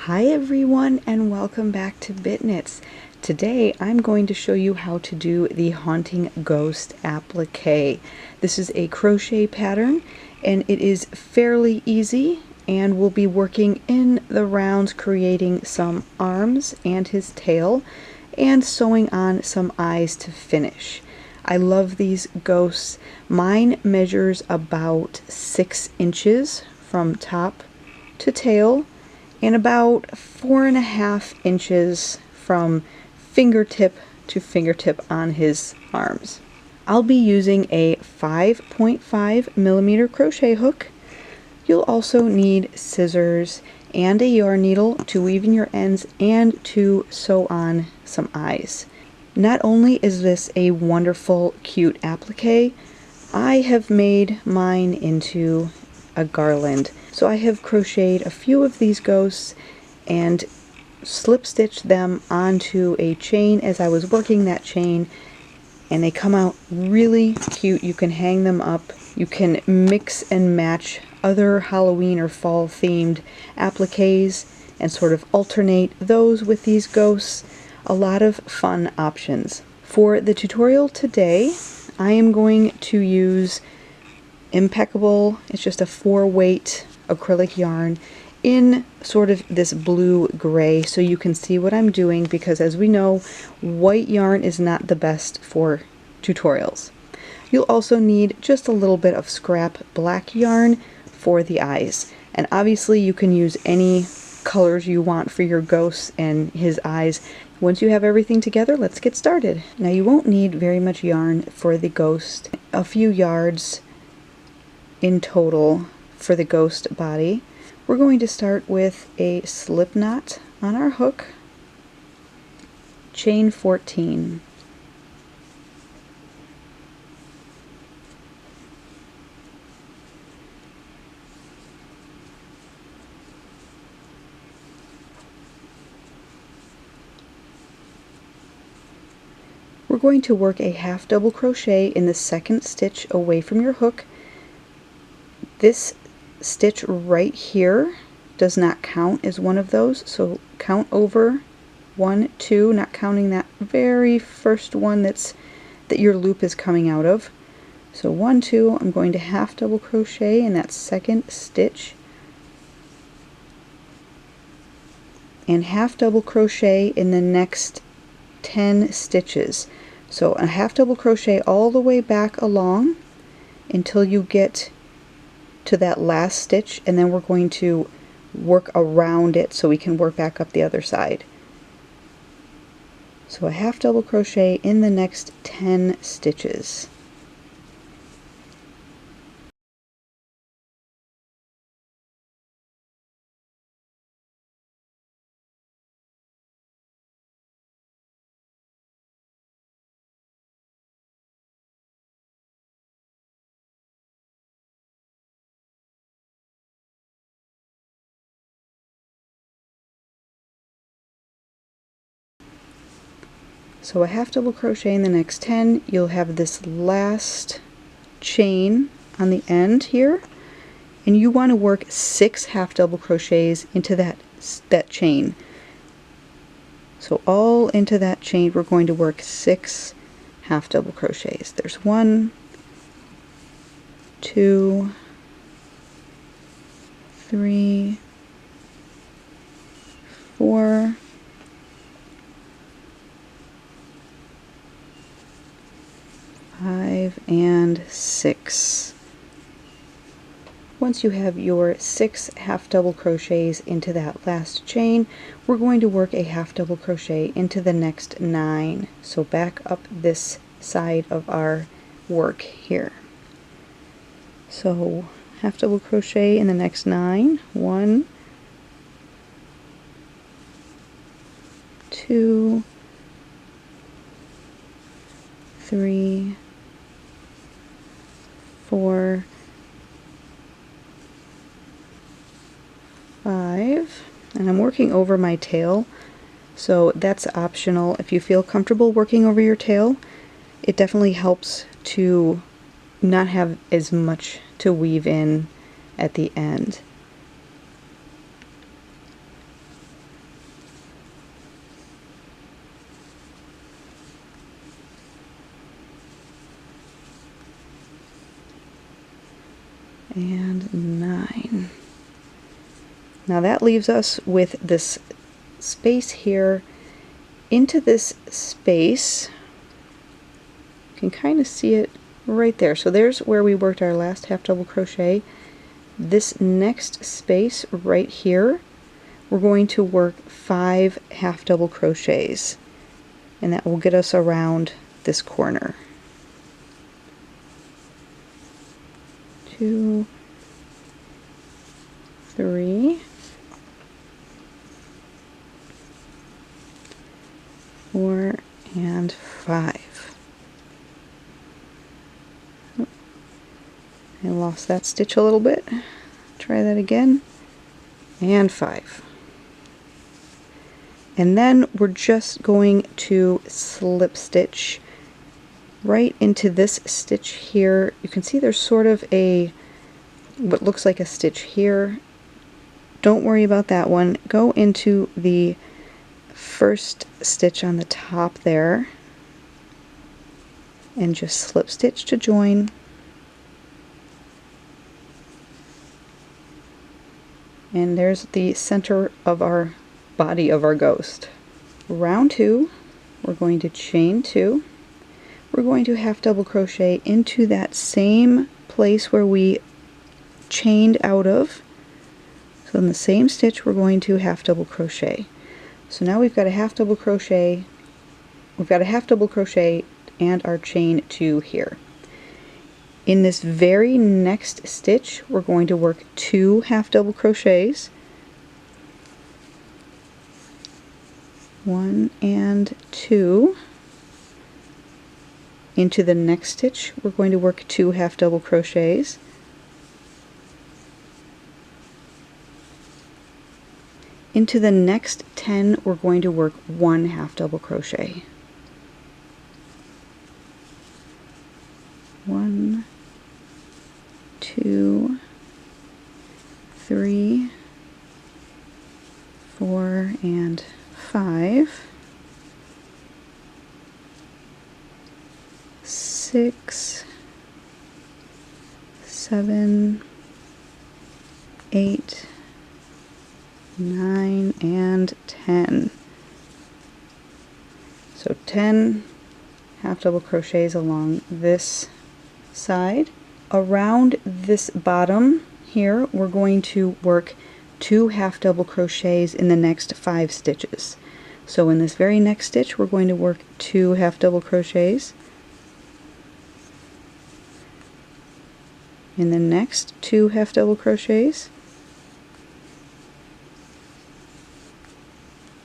Hi everyone, and welcome back to BitKnits. Today I'm going to show you how to do the Haunting Ghost applique. This is a crochet pattern and it is fairly easy, and we'll be working in the rounds creating some arms and his tail and sewing on some eyes to finish. I love these ghosts. Mine measures about 6 inches from top to tail, and about 4.5 inches from fingertip to fingertip on his arms. I'll be using a 5.5 millimeter crochet hook. You'll also need scissors and a yarn needle to weave in your ends and to sew on some eyes. Not only is this a wonderful, cute applique, I have made mine into a garland. So I have crocheted a few of these ghosts and slip stitched them onto a chain as I was working that chain, and they come out really cute. You can hang them up. You can mix and match other Halloween or fall themed appliques and sort of alternate those with these ghosts. A lot of fun options. For the tutorial today, I am going to use Impeccable. It's just a 4-weight acrylic yarn in sort of this blue gray, so you can see what I'm doing, because as we know, white yarn is not the best for tutorials. You'll also need just a little bit of scrap black yarn for the eyes, and obviously you can use any colors you want for your ghosts and his eyes. Once you have everything together, let's get started. Now you won't need very much yarn for the ghost, a few yards in total for the ghost body. We're going to start with a slip knot on our hook, chain 14. We're going to work a half double crochet in the second stitch away from your hook. This stitch right here does not count as one of those, so count over 1, 2, not counting that very first one that your loop is coming out of. So 1, 2, I'm going to half double crochet in that second stitch and half double crochet in the next 10 stitches. So a half double crochet all the way back along until you get to that last stitch, and then we're going to work around it so we can work back up the other side. So a half double crochet in the next 10 stitches. So a half double crochet in the next 10, you'll have this last chain on the end here, and you want to work 6 half double crochets into that chain. So all into that chain we're going to work 6 half double crochets. There's 1, 2, 3, 4, 5, and 6. Once you have your 6 half double crochets into that last chain, we're going to work a half double crochet into the next 9. So back up this side of our work here. So half double crochet in the next 9. 1, 2, 3, 4, 5, and I'm working over my tail, so that's optional. If you feel comfortable working over your tail, it definitely helps to not have as much to weave in at the end. and 9. Now that leaves us with this space here. Into this space, you can kind of see it right there. So there's where we worked our last half double crochet. This next space right here, we're going to work 5 half double crochets, and that will get us around this corner. 2, 3, 4, and 5. Oh, I lost that stitch a little bit. Try that again. And 5. And then we're just going to slip stitch right into this stitch here. You can see there's sort of what looks like a stitch here. Don't worry about that one. Go into the first stitch on the top there and just slip stitch to join. And there's the center of our body of our ghost. Round 2, we're going to chain 2. We're going to half double crochet into that same place where we chained out of. So in the same stitch we're going to half double crochet. So now we've got a half double crochet, and our chain 2 here. In this very next stitch we're going to work 2 half double crochets, 1 and 2. Into the next stitch we're going to work 2 half double crochets, into the next 10 we're going to work 1 half double crochet. 1, 2, 3, 4, and 5, 6, 7, 8, 9, and 10. So 10 half double crochets along this side. Around this bottom here we're going to work 2 half double crochets in the next 5 stitches. So in this very next stitch we're going to work 2 half double crochets, in the next 2 half double crochets,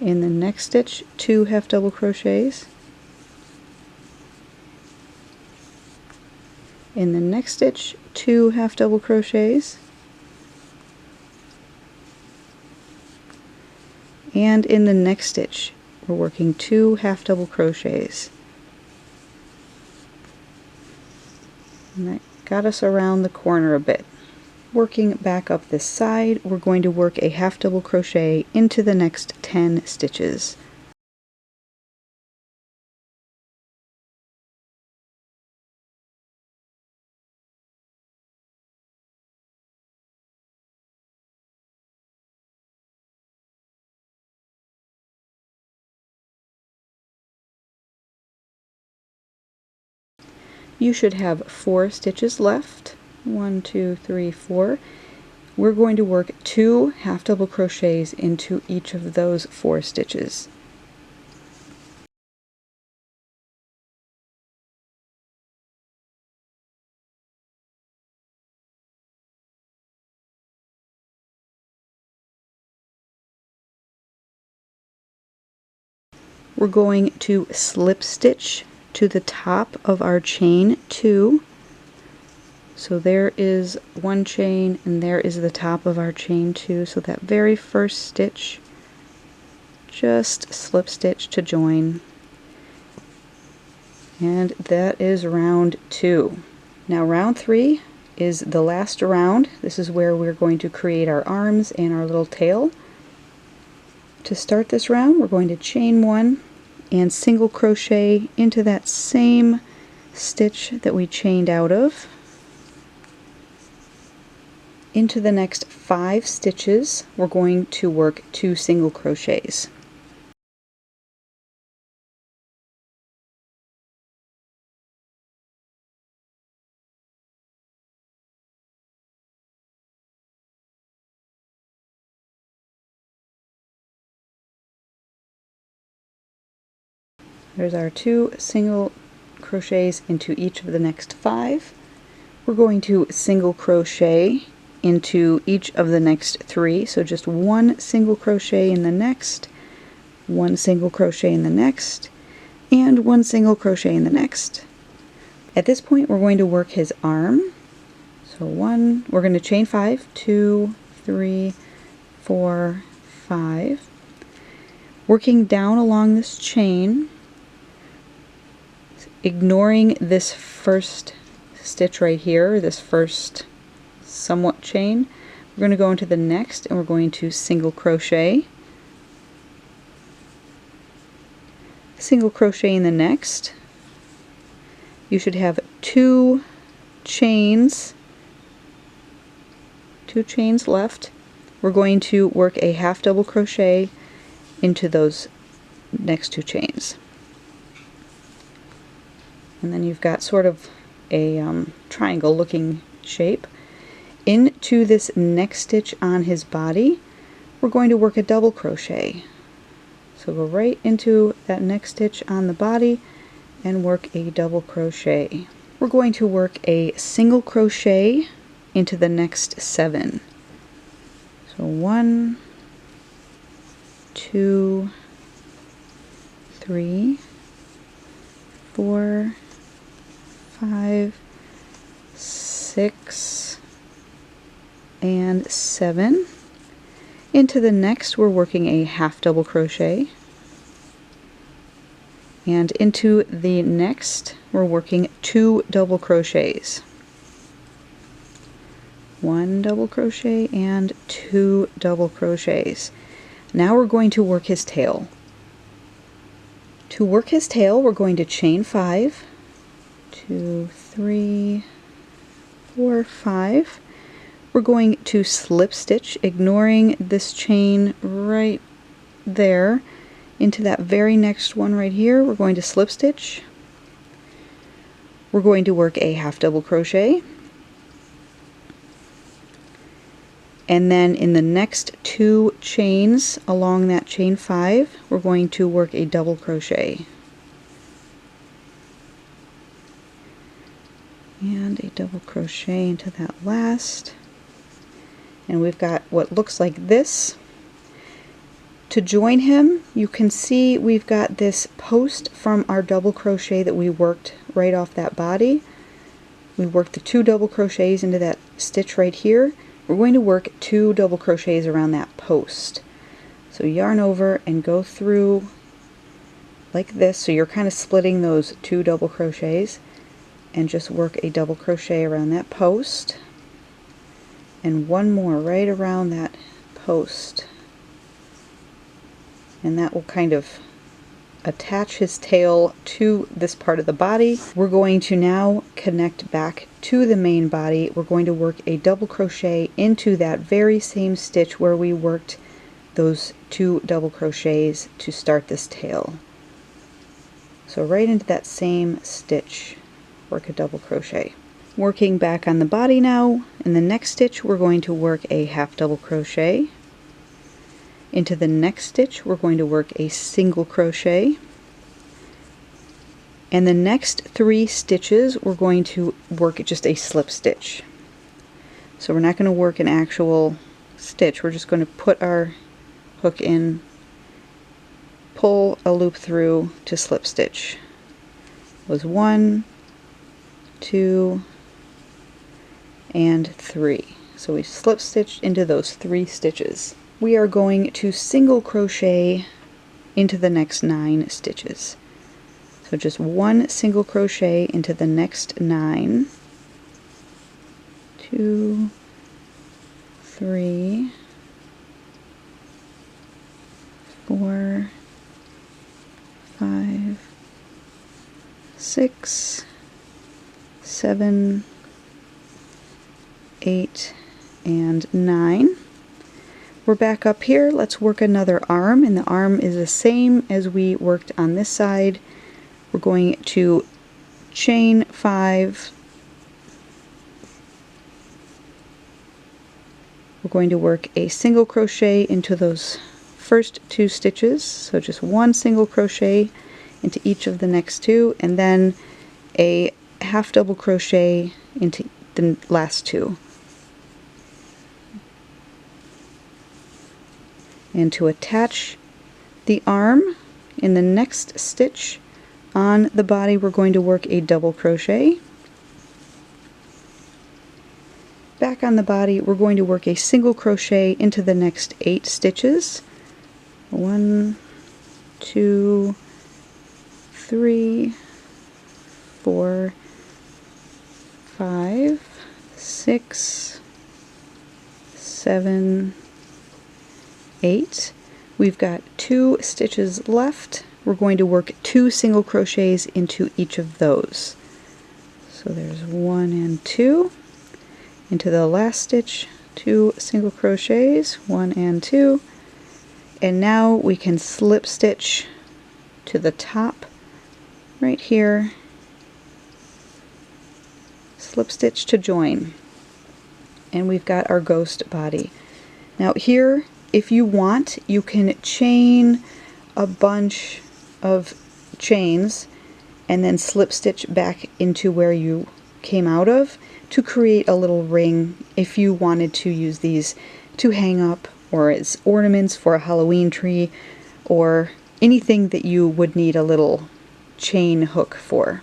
in the next stitch 2 half double crochets, in the next stitch 2 half double crochets, and in the next stitch we're working 2 half double crochets. And that got us around the corner a bit. Working back up this side, we're going to work a half double crochet into the next 10 stitches. You should have 4 stitches left. 1, 2, 3, 4. We're going to work 2 half double crochets into each of those 4 stitches. We're going to slip stitch to the top of our chain 2. So there is one chain and there is the top of our chain 2. So that very first stitch, just slip stitch to join. And that is round 2. Now round 3 is the last round. This is where we're going to create our arms and our little tail. To start this round we're going to chain 1 and single crochet into that same stitch that we chained out of. Into the next 5 stitches, we're going to work 2 single crochets. There's our 2 single crochets into each of the next 5. We're going to single crochet into each of the next 3, so just 1 single crochet in the next, 1 single crochet in the next, and 1 single crochet in the next. At this point we're going to work his arm. So we're going to chain 5, 2, 3, 4, 5. Working down along this chain, ignoring this first stitch right here, this first somewhat chain, we're going to go into the next and we're going to single crochet, single crochet in the next. You should have 2 chains left. We're going to work a half double crochet into those next 2 chains. And then you've got sort of a triangle looking shape. Into this next stitch on his body, we're going to work a double crochet. So go right into that next stitch on the body and work a double crochet. We're going to work a single crochet into the next 7. So 1, 2, 3, 4, 5, 6, and 7. Into the next we're working a half double crochet, and into the next we're working 2 double crochets. 1 double crochet and 2 double crochets. Now we're going to work his tail. To work his tail, we're going to chain 5, 2, 3, 4, 5. We're going to slip stitch, ignoring this chain right there, into that very next one right here. We're going to slip stitch. We're going to work a half double crochet, and then in the next 2 chains along that chain 5, we're going to work a double crochet and a double crochet into that last, and we've got what looks like this. To join him, you can see we've got this post from our double crochet that we worked right off that body. We worked the 2 double crochets into that stitch right here. We're going to work 2 double crochets around that post. So yarn over and go through like this, so you're kind of splitting those 2 double crochets, and just work a double crochet around that post, and 1 more right around that post. And that will kind of attach his tail to this part of the body. We're going to now connect back to the main body. We're going to work a double crochet into that very same stitch where we worked those 2 double crochets to start this tail. So right into that same stitch, work a double crochet. Working back on the body now, in the next stitch we're going to work a half double crochet. Into the next stitch we're going to work a single crochet, and the next 3 stitches we're going to work just a slip stitch. So we're not going to work an actual stitch, we're just going to put our hook in, pull a loop through to slip stitch. It was 1, 2, and 3. So we slip stitched into those 3 stitches. We are going to single crochet into the next 9 stitches. So just 1 single crochet into the next 9, 2, 3, 4, 5, 6, 7, 8, and 9. We're back up here. Let's work another arm, and the arm is the same as we worked on this side. We're going to chain 5. We're going to work a single crochet into those first 2 stitches, so just 1 single crochet into each of the next 2, and then a half double crochet into the last 2. And to attach the arm in the next stitch on the body, we're going to work a double crochet. Back on the body, we're going to work a single crochet into the next 8 stitches. 1, 2, 3, 4, 5, 6, 7, 8. We've got 2 stitches left. We're going to work 2 single crochets into each of those. So there's 1 and 2. Into the last stitch, 2 single crochets, 1 and 2. And now we can slip stitch to the top right here, slip stitch to join, and we've got our ghost body. Now here, if you want, you can chain a bunch of chains and then slip stitch back into where you came out of to create a little ring if you wanted to use these to hang up or as ornaments for a Halloween tree or anything that you would need a little chain hook for.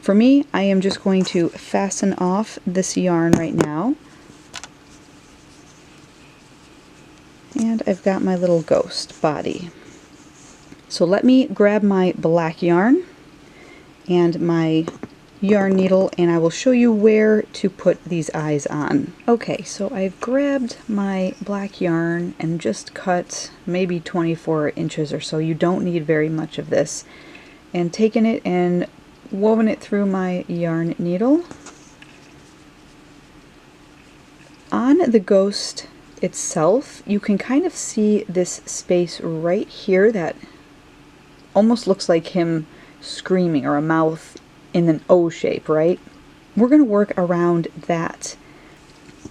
For me, I am just going to fasten off this yarn right now. And I've got my little ghost body. So let me grab my black yarn and my yarn needle, and I will show you where to put these eyes on. Okay, so I've grabbed my black yarn and just cut maybe 24 inches or so. You don't need very much of this. And taken it and woven it through my yarn needle. On the ghost itself, you can kind of see this space right here that almost looks like him screaming, or a mouth in an O shape, right? We're going to work around that.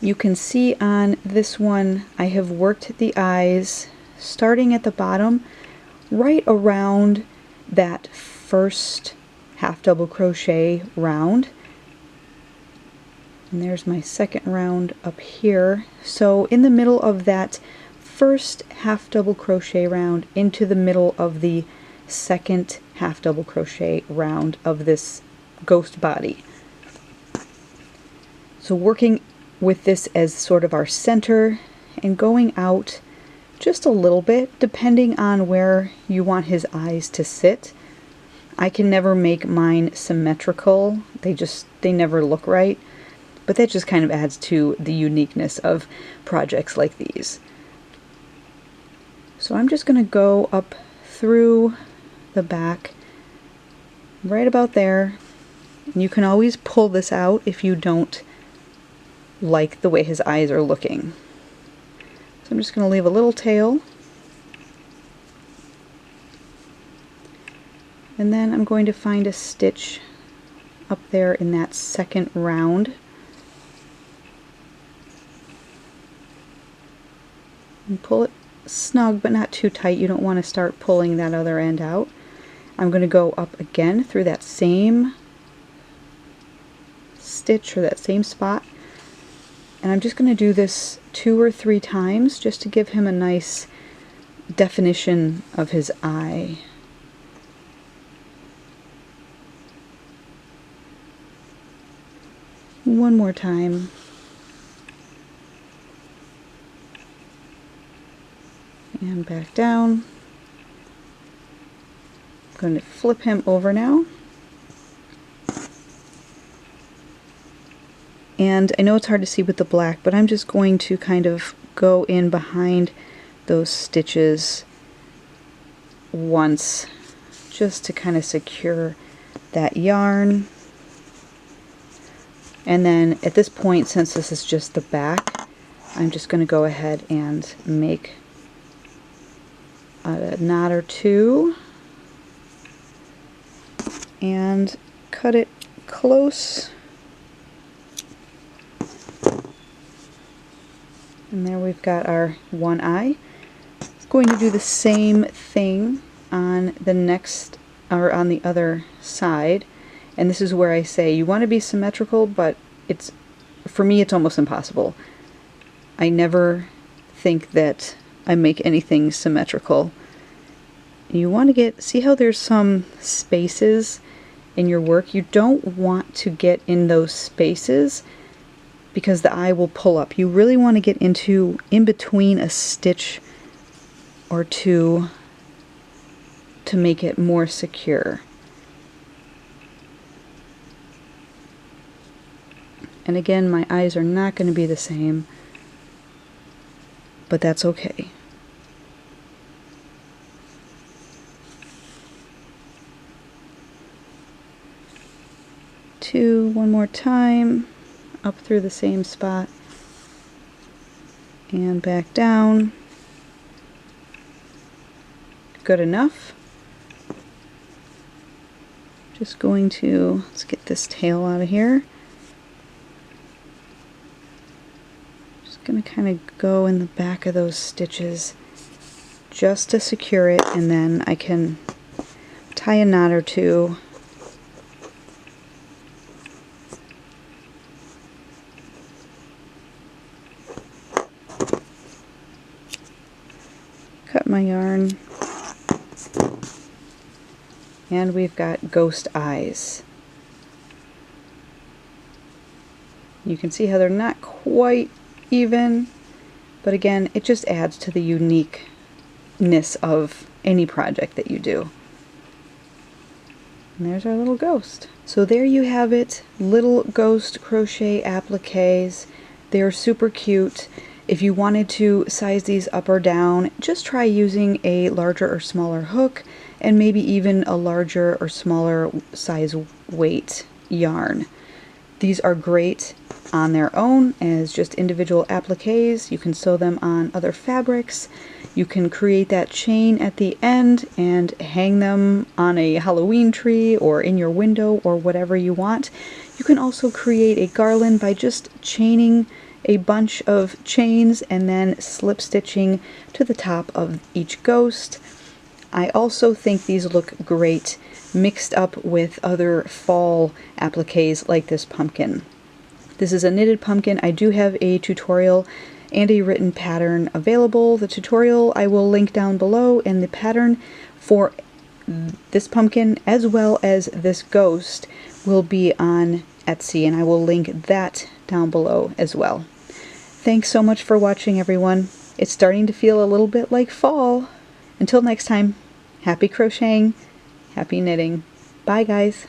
You can see on this one I have worked the eyes starting at the bottom right around that first half double crochet round. And there's my second round up here. So in the middle of that first half double crochet round into the middle of the second half double crochet round of this ghost body. So working with this as sort of our center and going out just a little bit depending on where you want his eyes to sit. I can never make mine symmetrical. They never look right. But that just kind of adds to the uniqueness of projects like these. So I'm just going to go up through the back right about there. And you can always pull this out if you don't like the way his eyes are looking. So I'm just going to leave a little tail. And then I'm going to find a stitch up there in that second round. And pull it snug but not too tight. You don't want to start pulling that other end out. I'm going to go up again through that same stitch or that same spot, and I'm just going to do this 2 or 3 times just to give him a nice definition of his eye. One more time. And back down. I'm going to flip him over now. And I know it's hard to see with the black, but I'm just going to kind of go in behind those stitches once, just to kind of secure that yarn. And then at this point, since this is just the back, I'm just going to go ahead and make a knot or two and cut it close. And there we've got our one eye. It's going to do the same thing on the next, or on the other side. And this is where I say you want to be symmetrical, but it's, for me, it's almost impossible. I never think that I make anything symmetrical. You want to get, see how there's some spaces in your work? You don't want to get in those spaces because the eye will pull up. You really want to get into in between a stitch or two to make it more secure. And again, my eyes are not going to be the same, but that's okay. One more time, up through the same spot, and back down. Good enough. Just going to, let's get this tail out of here. Just going to kind of go in the back of those stitches just to secure it, and then I can tie a knot or two. Cut my yarn, and we've got ghost eyes. You can see how they're not quite even, but again, it just adds to the uniqueness of any project that you do. And there's our little ghost. So there you have it, little ghost crochet appliques. They're super cute. If you wanted to size these up or down, just try using a larger or smaller hook, and maybe even a larger or smaller size weight yarn. These are great on their own as just individual appliques. You can sew them on other fabrics. You can create that chain at the end and hang them on a Halloween tree or in your window or whatever you want. You can also create a garland by just chaining a bunch of chains and then slip stitching to the top of each ghost. I also think these look great mixed up with other fall appliques like this pumpkin. This is a knitted pumpkin. I do have a tutorial and a written pattern available. The tutorial I will link down below, and the pattern for this pumpkin as well as this ghost will be on Etsy, and I will link that down below as well. Thanks so much for watching, everyone. It's starting to feel a little bit like fall. Until next time, happy crocheting, happy knitting. Bye, guys.